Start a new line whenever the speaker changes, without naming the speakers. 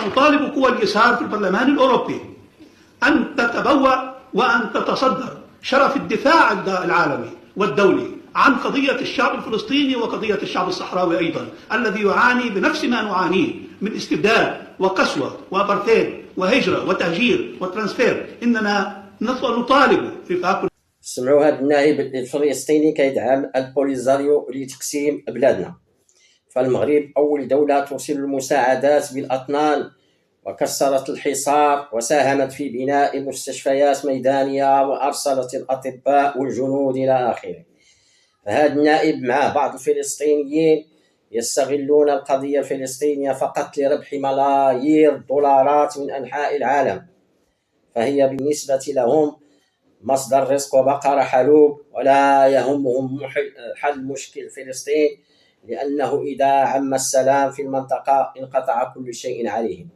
إننا نطالب قوى اليسار في البرلمان الأوروبي أن تتبوأ وأن تتصدر شرف الدفاع العالمي والدولي عن قضية الشعب الفلسطيني وقضية الشعب الصحراوي أيضا، الذي يعاني بنفس ما نعانيه من استبداد وقسوة وأبرتيد وهجرة وتهجير وترانسفير. إننا نطالب في
سمعوا هذا النائب الفلسطيني كيدعم البوليزاريو لتقسيم بلادنا. فالمغرب أول دولة ترسل المساعدات بالأطنان، وكسرت الحصار، وساهمت في بناء مستشفيات ميدانية، وأرسلت الأطباء والجنود إلى آخره. فهذا النائب مع بعض الفلسطينيين يستغلون القضية الفلسطينية فقط لربح ملايير الدولارات من أنحاء العالم، فهي بالنسبة لهم مصدر رزق وبقر حلوب، ولا يهمهم حل مشكل فلسطين، لأنه إذا عم السلام في المنطقة انقطع كل شيء عليهم.